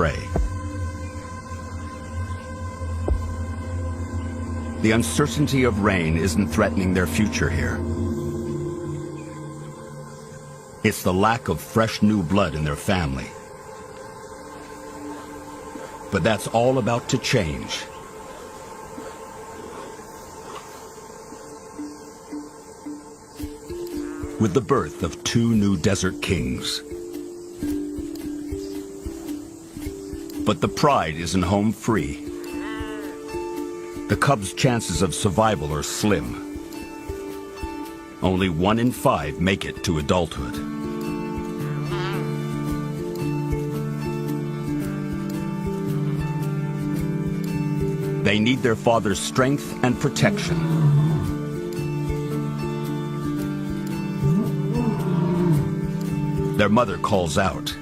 prey. The uncertainty of rain isn't threatening their future here. It's the lack of fresh new blood in their family. But that's all about to change. With the birth of 2 new desert kings. But the pride isn't home free. The cubs' chances of survival are slim. Only 1 in 5 make it to adulthood. They need their father's strength and protection. Their mother calls out.